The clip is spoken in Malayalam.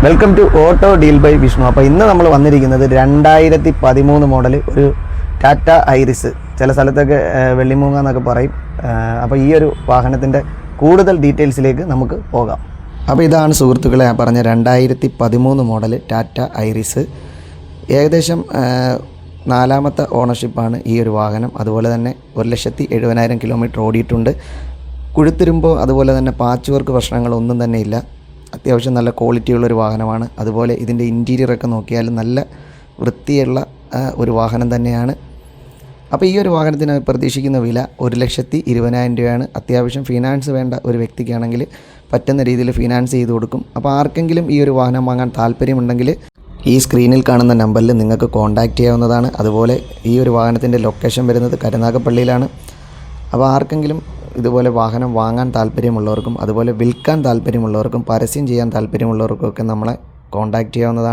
Welcome to auto deal by Vishnu. അപ്പോൾ ഇന്ന് നമ്മൾ വന്നിരിക്കുന്നത് 2013 മോഡൽ ഒരു ടാറ്റ ഐറിസ്, ചില സ്ഥലത്തൊക്കെ വെള്ളിമൂങ്ങ എന്നൊക്കെ പറയും. അപ്പോൾ ഈ ഒരു വാഹനത്തിൻ്റെ കൂടുതൽ ഡീറ്റെയിൽസിലേക്ക് നമുക്ക് പോകാം. അപ്പോൾ ഇതാണ് സുഹൃത്തുക്കളെ ഞാൻ പറഞ്ഞ 2013 മോഡൽ ടാറ്റ ഐറിസ്. ഏകദേശം 4ാമത്തെ ഓണർഷിപ്പാണ് ഈ ഒരു വാഹനം. അതുപോലെ തന്നെ 1,70,000 കിലോമീറ്റർ ഓടിയിട്ടുണ്ട്. കുഴുത്തിരുമ്പോൾ അതുപോലെ തന്നെ പാച്ച് വർക്ക് പ്രശ്നങ്ങളൊന്നും തന്നെ ഇല്ല. അത്യാവശ്യം നല്ല ക്വാളിറ്റിയുള്ളൊരു വാഹനമാണ്. അതുപോലെ ഇതിൻ്റെ ഇൻറ്റീരിയറൊക്കെ നോക്കിയാലും നല്ല വൃത്തിയുള്ള ഒരു വാഹനം തന്നെയാണ്. അപ്പോൾ ഈ ഒരു വാഹനത്തിന് പ്രതീക്ഷിക്കുന്ന വില 1,20,000 രൂപയാണ്. അത്യാവശ്യം ഫിനാൻസ് വേണ്ട ഒരു വ്യക്തിക്കാണെങ്കിൽ പറ്റുന്ന രീതിയിൽ ഫിനാൻസ് ചെയ്ത് കൊടുക്കും. അപ്പോൾ ആർക്കെങ്കിലും ഈ ഒരു വാഹനം വാങ്ങാൻ താല്പര്യമുണ്ടെങ്കിൽ ഈ സ്ക്രീനിൽ കാണുന്ന നമ്പറിൽ നിങ്ങൾക്ക് കോൺടാക്റ്റ് ചെയ്യാവുന്നതാണ്. അതുപോലെ ഈ ഒരു വാഹനത്തിൻ്റെ ലൊക്കേഷൻ വരുന്നത് കരുനാഗപ്പള്ളിയിലാണ്. അപ്പോൾ ആർക്കെങ്കിലും ഇതുപോലെ വാഹനം വാങ്ങാൻ താല്പര്യമുള്ളവർക്കും അതുപോലെ വിൽക്കാൻ താല്പര്യമുള്ളവർക്കും പരസ്യം ചെയ്യാൻ താല്പര്യമുള്ളവർക്കൊക്കെ നമ്മളെ കോൺടാക്റ്റ് ചെയ്യാവുന്നതാണ്.